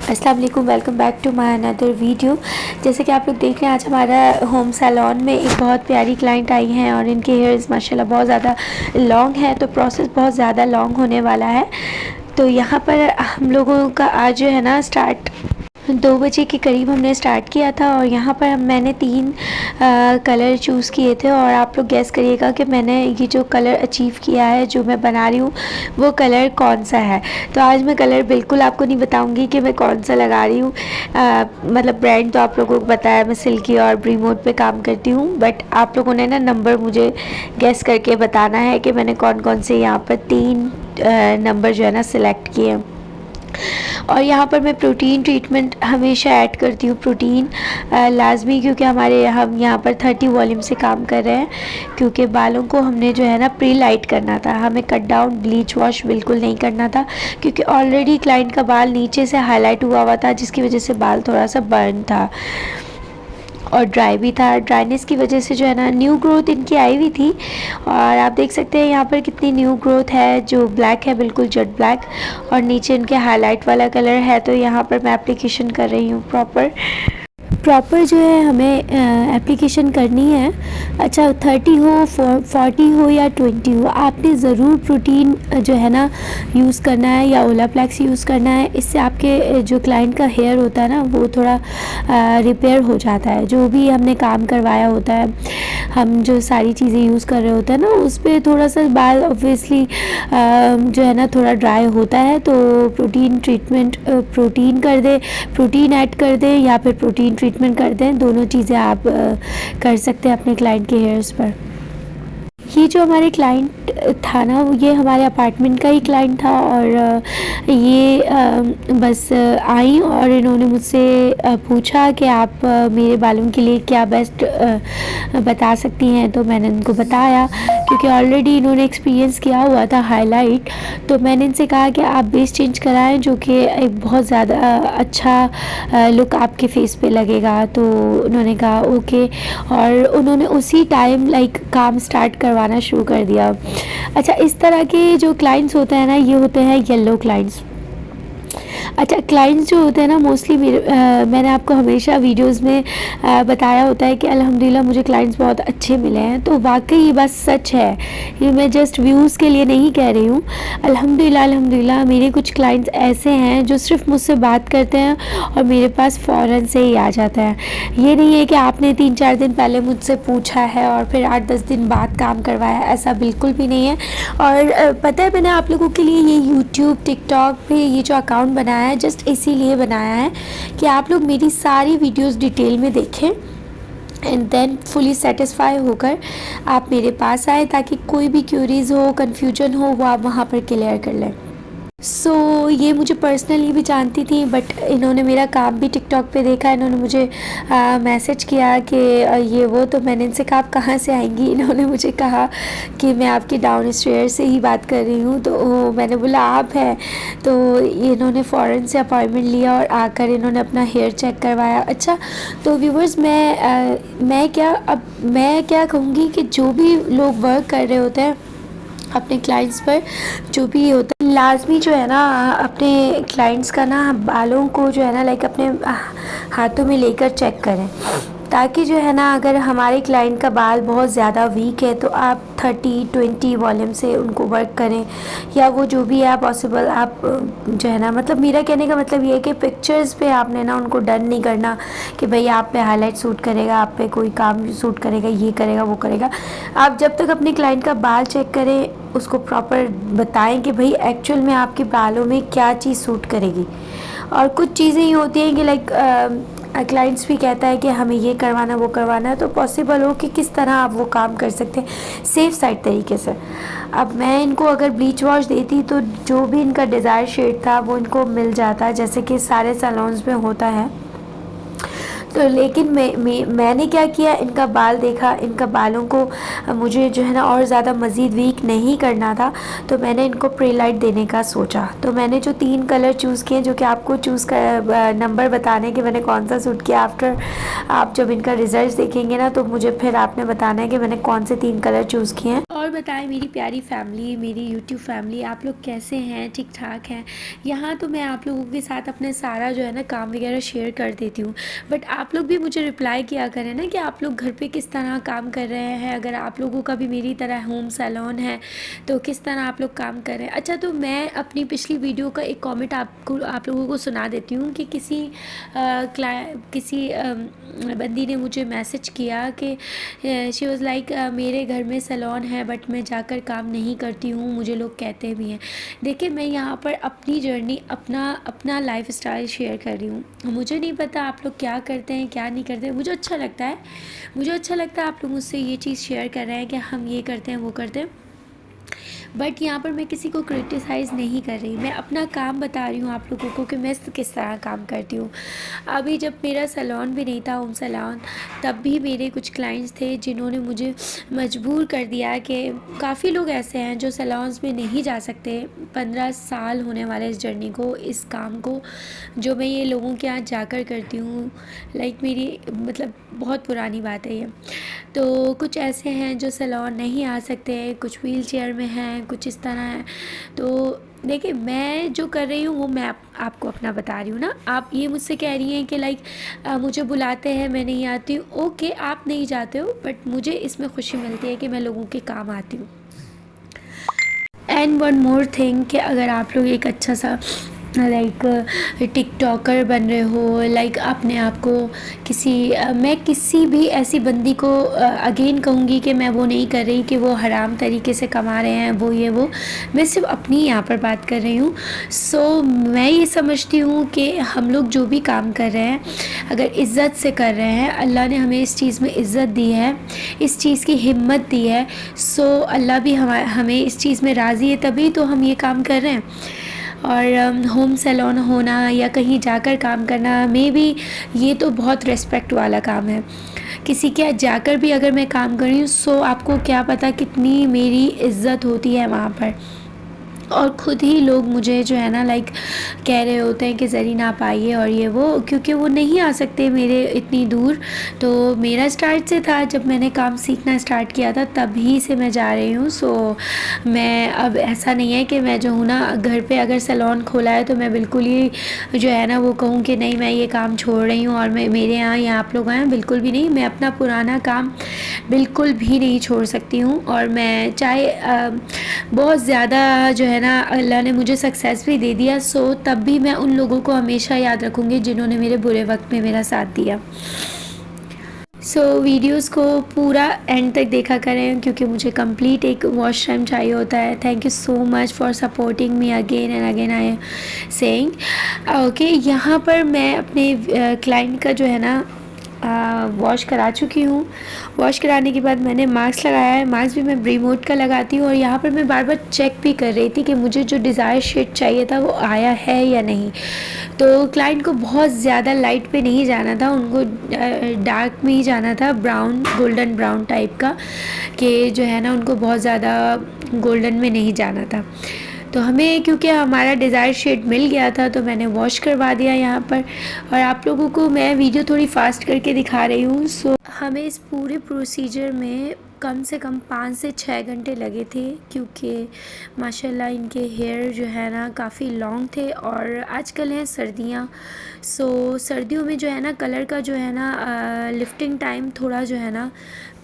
अस्सलाम वालेकुम, welcome back to my another video. जैसे कि आप लोग देख रहे हैं, आज हमारा होम सैलून में एक बहुत प्यारी क्लाइंट आई हैं और इनके हेयर्स माशाल्लाह बहुत ज़्यादा लॉन्ग है, तो प्रोसेस बहुत ज़्यादा लॉन्ग होने वाला है। तो यहाँ पर हम लोगों का आज जो है ना स्टार्ट 2 बजे के करीब हमने स्टार्ट किया था और यहाँ पर मैंने 3 कलर चूज़ किए थे और आप लोग गैस करिएगा कि मैंने ये जो कलर अचीव किया है, जो मैं बना रही हूँ, वो कलर कौन सा है। तो आज मैं कलर बिल्कुल आपको नहीं बताऊँगी कि मैं कौन सा लगा रही हूँ। मतलब ब्रांड तो आप लोगों को बताया, मैं सिल्की और ब्रीमोड पे काम करती हूँ, बट आप लोगों ने ना नंबर मुझे गैस करके बताना है कि मैंने कौन कौन से यहाँ पर 3 नंबर जो है ना सिलेक्ट किए हैं। और यहाँ पर मैं प्रोटीन ट्रीटमेंट हमेशा ऐड करती हूँ, प्रोटीन लाजमी, क्योंकि हम यहाँ पर 30 वॉल्यूम से काम कर रहे हैं, क्योंकि बालों को हमने जो है ना प्री लाइट करना था, हमें कट डाउन ब्लीच वॉश बिल्कुल नहीं करना था, क्योंकि ऑलरेडी क्लाइंट का बाल नीचे से हाईलाइट हुआ था, जिसकी वजह से बाल थोड़ा सा बर्न था और ड्राई भी था। ड्राइनेस की वजह से जो है ना न्यू ग्रोथ इनकी आई हुई थी और आप देख सकते हैं यहाँ पर कितनी न्यू ग्रोथ है, जो ब्लैक है, बिल्कुल जेट ब्लैक, और नीचे इनके हाईलाइट वाला कलर है। तो यहाँ पर मैं एप्लीकेशन कर रही हूँ प्रॉपर जो है हमें एप्लीकेशन करनी है। अच्छा, 30 हो, 40 हो या 20 हो, आपने ज़रूर प्रोटीन जो है ना यूज़ करना है या ओलाप्लेक्स यूज़ करना है। इससे आपके जो क्लाइंट का हेयर होता है ना, वो थोड़ा रिपेयर हो जाता है। जो भी हमने काम करवाया होता है, हम जो सारी चीज़ें यूज़ कर रहे होते हैं ना, उस पर थोड़ा सा बाल ऑब्वियसली जो है ना थोड़ा ड्राई होता है। तो प्रोटीन ट्रीटमेंट, प्रोटीन कर दे, प्रोटीन ऐड कर दें या फिर प्रोटीन ट्रीटमेंट कर दें, दोनों चीज़ें आप कर सकते हैं अपने क्लाइंट के हेयर्स पर। ये जो हमारे क्लाइंट था ना, ये हमारे अपार्टमेंट का ही क्लाइंट था और ये बस आई और इन्होंने मुझसे पूछा कि आप मेरे बालों के लिए क्या बेस्ट बता सकती हैं। तो मैंने इनको बताया, क्योंकि ऑलरेडी इन्होंने एक्सपीरियंस किया हुआ था हाईलाइट। तो मैंने इनसे कहा कि आप बेस चेंज कराएं, जो कि एक बहुत ज़्यादा अच्छा लुक आपके फेस पे लगेगा। तो उन्होंने कहा ओके, और उन्होंने उसी टाइम काम स्टार्ट करवाना शुरू कर दिया। अच्छा, इस तरह के जो क्लाइंट्स होते हैं ना, ये होते हैं येलो क्लाइंट्स। अच्छा, क्लाइंट्स जो होते हैं ना मोस्टली मैंने आपको हमेशा वीडियोस में बताया होता है कि अल्हम्दुलिल्लाह मुझे क्लाइंट्स बहुत अच्छे मिले हैं। तो वाकई ये बस सच है, ये मैं जस्ट व्यूज़ के लिए नहीं कह रही हूँ। अल्हम्दुलिल्लाह मेरे कुछ क्लाइंट्स ऐसे हैं जो सिर्फ मुझसे बात करते हैं और मेरे पास फ़ौरन से ही आ जाता है। ये नहीं है कि आपने 3-4 दिन पहले मुझसे पूछा है और फिर 8-10 दिन बाद काम करवाया, ऐसा बिल्कुल भी नहीं है। और पता है, मैंने आप लोगों के लिए ये यूट्यूब, टिकटॉक पे ये जो अकाउंट बनाया है, जस्ट इसीलिए बनाया है कि आप लोग मेरी सारी वीडियोस डिटेल में देखें एंड देन फुली सेटिस्फाई होकर आप मेरे पास आए, ताकि कोई भी क्यूरीज़ हो, कन्फ्यूजन हो, वो आप वहाँ पर क्लियर कर लें। ये मुझे पर्सनली भी जानती थी, बट इन्होंने मेरा काम भी टिकटॉक पे देखा, इन्होंने मुझे मैसेज किया कि ये वो। तो मैंने इनसे कहा आप कहाँ से आएंगी। इन्होंने मुझे कहा कि मैं आपकी डाउन स्टेयर से ही बात कर रही हूँ। तो मैंने बोला आप हैं। तो इन्होंने फ़ौरन से अपॉइंटमेंट लिया और आकर इन्होंने अपना हेयर चेक करवाया। अच्छा, तो व्यूवर्स, मैं क्या कहूँगी कि जो भी लोग वर्क कर रहे होते हैं अपने क्लाइंट्स पर, जो भी होता है, लाजमी जो है ना अपने क्लाइंट्स का ना बालों को जो है ना अपने हाथों में लेकर चेक करें, ताकि जो है ना अगर हमारे क्लाइंट का बाल बहुत ज़्यादा वीक है तो आप 30-20 वॉल्यूम से उनको वर्क करें, या वो जो भी है पॉसिबल आप जो है ना, मतलब मेरा कहने का मतलब ये है कि पिक्चर्स पे आपने ना उनको डन नहीं करना कि भाई आप पे हाईलाइट सूट करेगा, आप पे कोई काम सूट करेगा, ये करेगा, वो करेगा। आप जब तक अपने क्लाइंट का बाल चेक करें, उसको प्रॉपर बताएं कि भाई एक्चुअल में आपके बालों में क्या चीज़ सूट करेगी। और कुछ चीज़ें ही होती हैं कि क्लाइंट्स भी कहता है कि हमें ये करवाना, वो करवाना है, तो पॉसिबल हो कि किस तरह आप वो काम कर सकते हैं सेफ़ साइड तरीके से। अब मैं इनको अगर ब्लीच वॉश देती तो जो भी इनका डिज़ायर शेड था वो इनको मिल जाता, जैसे कि सारे सैलून्स में होता है। तो लेकिन मैंने क्या किया, इनका बाल देखा, इनका बालों को मुझे जो है ना और ज़्यादा मज़ीद वीक नहीं करना था, तो मैंने इनको प्री लाइट देने का सोचा। तो मैंने जो 3 कलर चूज़ किए, जो कि आपको चूज़ कर नंबर बताने कि मैंने कौन सा सूट किया, आफ्टर आप जब इनका रिज़ल्ट देखेंगे ना, तो मुझे फिर आपने बताना है कि मैंने कौन से 3 कलर चूज़ किए हैं। और और बताएं मेरी प्यारी फैमिली, मेरी यूट्यूब फैमिली, आप लोग कैसे हैं? ठीक ठाक हैं? यहाँ तो मैं आप लोगों के साथ अपने सारा जो है ना काम वगैरह शेयर कर देती हूँ, बट आप लोग भी मुझे रिप्लाई किया करें ना कि आप लोग घर पे किस तरह काम कर रहे हैं। अगर आप लोगों का भी मेरी तरह होम सैलून है तो किस तरह आप लोग काम कर रहे हैं। अच्छा, तो मैं अपनी पिछली वीडियो का एक कॉमेंट आप लोगों को सुना देती हूँ कि किसी बंदी ने मुझे मैसेज किया कि शी वॉज़ लाइक मेरे घर में सैलून है बट मैं जाकर काम नहीं करती हूँ, मुझे लोग कहते भी हैं। देखिए, मैं यहाँ पर अपनी जर्नी, अपना लाइफ स्टाइल शेयर कर रही हूँ। मुझे नहीं पता आप लोग क्या करते हैं क्या नहीं करते हैं। मुझे अच्छा लगता है आप लोग मुझसे ये चीज़ शेयर कर रहे हैं कि हम ये करते हैं वो करते हैं, बट यहाँ पर मैं किसी को क्रिटिसाइज़ नहीं कर रही। मैं अपना काम बता रही हूँ आप लोगों को कि मैं किस तरह काम करती हूँ। अभी जब मेरा सैलून भी नहीं था, होम सैलून, तब भी मेरे कुछ क्लाइंट्स थे जिन्होंने मुझे मजबूर कर दिया कि काफ़ी लोग ऐसे हैं जो सैलून्स में नहीं जा सकते। 15 साल होने वाले इस जर्नी को, इस काम को, जो मैं ये लोगों के यहाँ जाकर करती हूँ। लाइक मेरी मतलब बहुत पुरानी बात है ये। तो कुछ ऐसे हैं जो सैलून नहीं आ सकते, कुछ व्हील चेयर में हैं, कुछ इस तरह हैं। तो देखिए, मैं जो कर रही हूँ वो मैं आपको अपना बता रही हूँ ना। आप ये मुझसे कह रही हैं कि लाइक मुझे बुलाते हैं मैं नहीं आती हूँ। ओके, आप नहीं जाते हो, बट मुझे इसमें खुशी मिलती है कि मैं लोगों के काम आती हूँ। एंड वन मोर थिंग कि अगर आप लोग एक अच्छा सा लाइक टिकटॉकर बन रहे हो, लाइक अपने आप को मैं किसी भी ऐसी बंदी को अगेन कहूँगी कि मैं वो नहीं कर रही कि वो हराम तरीके से कमा रहे हैं वो मैं सिर्फ अपनी यहाँ पर बात कर रही हूँ। सो मैं ये समझती हूँ कि हम लोग जो भी काम कर रहे हैं, अगर इज़्ज़त से कर रहे हैं, अल्लाह ने हमें इस चीज़ में इज़्ज़त दी है, इस चीज़ की हिम्मत दी है। सो अल्लाह भी हमें इस चीज़ में राज़ी है, तभी तो हम ये काम कर रहे हैं। और होम सैलून होना या कहीं जाकर काम करना, मे बी ये तो बहुत रिस्पेक्ट वाला काम है। किसी के जाकर भी अगर मैं काम कर रही हूँ, सो आपको क्या पता कितनी मेरी इज़्ज़त होती है वहाँ पर। और ख़ुद ही लोग मुझे जो है ना लाइक कह रहे होते हैं कि ज़रीन आप आइए और ये वो, क्योंकि वो नहीं आ सकते मेरे इतनी दूर। तो मेरा स्टार्ट से था, जब मैंने काम सीखना स्टार्ट किया था तभी से मैं जा रही हूँ। सो मैं अब ऐसा नहीं है कि मैं जो हूँ ना, घर पे अगर सैलून खोला है तो मैं बिल्कुल ही जो है ना वो कहूँ कि नहीं मैं ये काम छोड़ रही हूँ और मैं मेरे यहाँ आप लोग आएँ, बिल्कुल भी नहीं। मैं अपना पुराना काम बिल्कुल भी नहीं छोड़ सकती हूँ। और मैं चाहे बहुत ज़्यादा जो है ना अल्लाह ने मुझे सक्सेस भी दे दिया, सो तब भी मैं उन लोगों को हमेशा याद रखूँगी जिन्होंने मेरे बुरे वक्त में मेरा साथ दिया। सो वीडियोस को पूरा एंड तक देखा करें क्योंकि मुझे कंप्लीट एक वॉच टाइम चाहिए होता है। Thank you so much for supporting me again and again. I am saying okay, यहाँ पर मैं अपने क्लाइंट का जो है ना वॉश करा चुकी हूँ। वॉश कराने के बाद मैंने मास्क लगाया है। मास्क भी मैं रिमोट का लगाती हूँ और यहाँ पर मैं बार बार चेक भी कर रही थी कि मुझे जो डिज़ायर शेड चाहिए था वो आया है या नहीं। तो क्लाइंट को बहुत ज़्यादा लाइट पे नहीं जाना था, उनको डार्क में ही जाना था, ब्राउन, गोल्डन ब्राउन टाइप का, कि जो है ना उनको बहुत ज़्यादा गोल्डन में नहीं जाना था। तो हमें क्योंकि हमारा डिज़ायर शेड मिल गया था तो मैंने वॉश करवा दिया यहाँ पर। और आप लोगों को मैं वीडियो थोड़ी फास्ट करके दिखा रही हूँ। सो हमें इस पूरे प्रोसीजर में कम से कम 5 से 6 घंटे लगे थे, क्योंकि माशाल्लाह इनके हेयर जो है ना काफ़ी लॉन्ग थे और आजकल हैं सर्दियाँ। सो सर्दियों में जो है ना कलर का जो है ना लिफ्टिंग टाइम थोड़ा जो है ना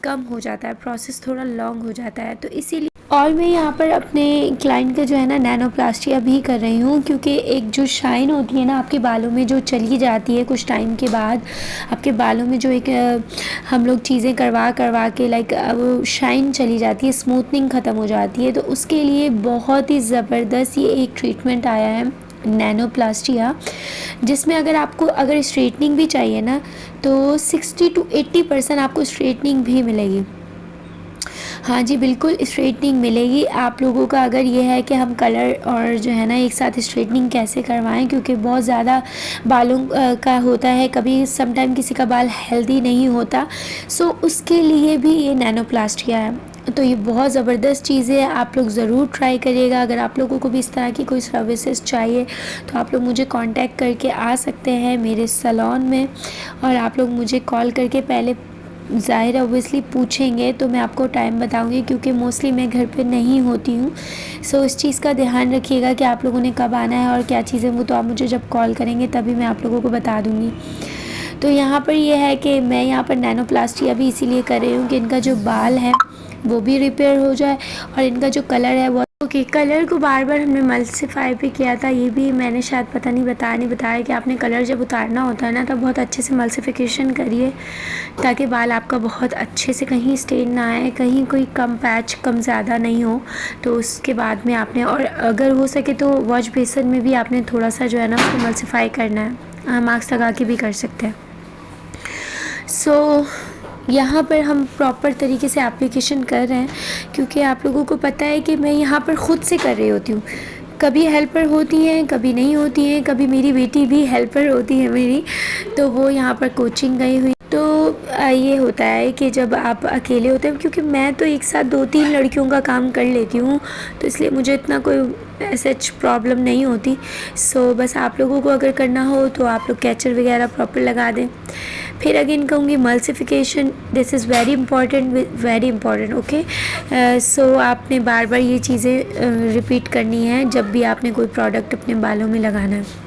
कम हो जाता है, प्रोसेस थोड़ा लॉन्ग हो जाता है। तो इसीलिए और मैं यहाँ पर अपने क्लाइंट का जो है ना नैनोप्लास्टी अभी कर रही हूँ, क्योंकि एक जो शाइन होती है ना आपके बालों में जो चली जाती है कुछ टाइम के बाद, आपके बालों में जो एक हम लोग चीज़ें करवा के लाइक वो शाइन चली जाती है, स्मूथनिंग ख़त्म हो जाती है। तो उसके लिए बहुत ही ज़बरदस्त ये एक ट्रीटमेंट आया है नैनोप्लास्टिया, जिसमें अगर स्ट्रेटनिंग भी चाहिए ना तो 60 to 80% आपको स्ट्रेटनिंग भी मिलेगी। हाँ जी, बिल्कुल स्ट्रेटनिंग मिलेगी आप लोगों का। अगर ये है कि हम कलर और जो है ना एक साथ स्ट्रेटनिंग कैसे करवाएं, क्योंकि बहुत ज़्यादा बालों का होता है, कभी समटाइम किसी का बाल हेल्दी नहीं होता। सो उसके लिए भी ये नैनोप्लास्टिया है। तो ये बहुत ज़बरदस्त चीज़ है, आप लोग ज़रूर ट्राई करिएगा। अगर आप लोगों को भी इस तरह की कोई सर्विसेज चाहिए तो आप लोग मुझे कांटेक्ट करके आ सकते हैं मेरे सैलून में, और आप लोग मुझे कॉल करके पहले ज़ाहिर ऑब्वियसली पूछेंगे तो मैं आपको टाइम बताऊंगी, क्योंकि मोस्टली मैं घर पे नहीं होती हूँ। सो इस चीज़ का ध्यान रखिएगा कि आप लोगों ने कब आना है और क्या चीज़ें, वो तो आप मुझे जब कॉल करेंगे तभी मैं आप लोगों को बता दूँगी। तो यहाँ पर ये है कि मैं यहाँ पर नैनोप्लास्टी अभी इसीलिए कर रही हूँ कि इनका जो बाल है वो भी रिपेयर हो जाए और इनका जो कलर है वो ओके। कलर को बार बार हमने मल्सीफाई भी किया था, ये भी मैंने शायद पता नहीं बताया कि आपने कलर जब उतारना होता है ना तब बहुत अच्छे से मल्सीफिकेशन करिए, ताकि बाल आपका बहुत अच्छे से कहीं स्टेन ना आए, कहीं कोई कम पैच कम ज़्यादा नहीं हो। तो उसके बाद में आपने, और अगर हो सके तो वॉश बेसन में भी आपने थोड़ा सा जो है ना उसको मल्सीफाई करना है, मास्क लगा के भी कर सकते हैं। सो यहाँ पर हम प्रॉपर तरीके से एप्लीकेशन कर रहे हैं, क्योंकि आप लोगों को पता है कि मैं यहाँ पर ख़ुद से कर रही होती हूँ। कभी हेल्पर होती हैं, कभी नहीं होती हैं, कभी मेरी बेटी भी हेल्पर होती है मेरी, तो वो यहाँ पर कोचिंग गई हुई। तो ये होता है कि जब आप अकेले होते हैं, क्योंकि मैं तो एक साथ 2-3 लड़कियों का काम कर लेती हूँ, तो इसलिए मुझे इतना कोई सच प्रॉब्लम नहीं होती। सो बस आप लोगों को अगर करना हो तो आप लोग कैचर वगैरह प्रॉपर लगा दें। फिर अगेन कहूँगी emulsification, this is very important okay. So आपने बार बार ये चीज़ें रिपीट करनी है जब भी आपने कोई प्रोडक्ट अपने बालों में लगाना है।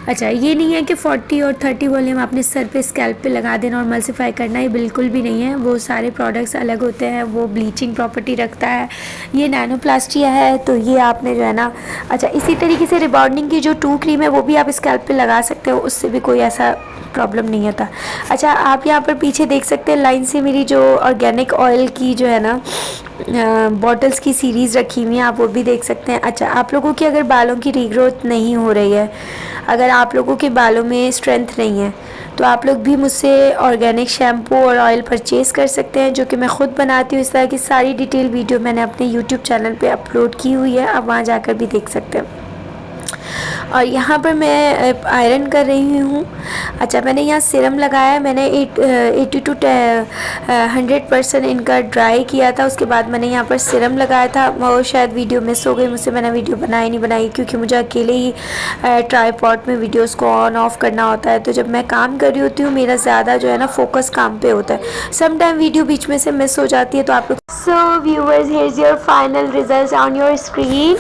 अच्छा, ये नहीं है कि 40 और 30 वॉल्यूम आपने सर पे स्कैल्प पे लगा देना और मल्सीफाई करना, ये बिल्कुल भी नहीं है। वो सारे प्रोडक्ट्स अलग होते हैं, वो ब्लीचिंग प्रॉपर्टी रखता है। ये नैनोप्लास्टिया है तो ये आपने जो है ना, अच्छा इसी तरीके से रिबॉन्डिंग की जो 2 क्रीम है वो भी आप स्कैल्प पे लगा सकते हो, उससे भी कोई ऐसा प्रॉब्लम नहीं होता। अच्छा, आप यहाँ पर पीछे देख सकते हैं लाइन से मेरी जो ऑर्गेनिक ऑयल की जो है ना बॉटल्स की सीरीज़ रखी हुई है, आप वो भी देख सकते हैं। अच्छा, आप लोगों की अगर बालों की रीग्रोथ नहीं हो रही है, अगर आप लोगों के बालों में स्ट्रेंथ नहीं है, तो आप लोग भी मुझसे ऑर्गेनिक शैम्पू और ऑयल परचेज़ कर सकते हैं, जो कि मैं ख़ुद बनाती हूँ। इस तरह की सारी डिटेल वीडियो मैंने अपने यूट्यूब चैनल पे अपलोड की हुई है, आप वहाँ जाकर भी देख सकते हैं। और यहाँ पर मैं आयरन कर रही हूँ। अच्छा, मैंने यहाँ सीरम लगाया है, मैंने 80 to 100% इनका ड्राई किया था। उसके बाद मैंने यहाँ पर सीरम लगाया था, वो शायद वीडियो मिस हो गई मुझसे, मैंने वीडियो नहीं बनाई क्योंकि मुझे अकेले ही ट्राईपॉड में वीडियोस को ऑन ऑफ करना होता है। तो जब मैं काम कर रही होती हूँ मेरा ज़्यादा जो है ना फोकस काम पे होता है, सम टाइम वीडियो बीच में से मिस हो जाती है। तो आप लोग, so viewers, here is your final result on your screen.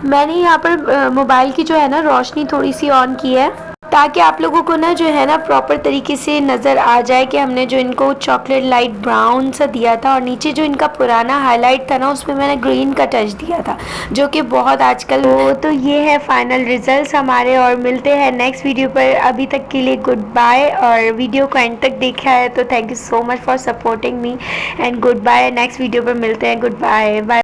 मैंने यहाँ पर मोबाइल की जो है ना रोशनी थोड़ी सी ऑन की है, ताकि आप लोगों को ना जो है ना प्रॉपर तरीके से नज़र आ जाए कि हमने जो इनको चॉकलेट लाइट ब्राउन सा दिया था, और नीचे जो इनका पुराना हाईलाइट था ना उसमें मैंने ग्रीन का टच दिया था, जो कि बहुत आजकल हो। तो ये है फाइनल रिजल्ट्स हमारे, और मिलते हैं नेक्स्ट वीडियो पर। अभी तक के लिए गुड बाय, और वीडियो को एंड तक देखा है तो thank you so much for supporting me, and good bye. Next video पर मिलते हैं, गुड बाय बाय।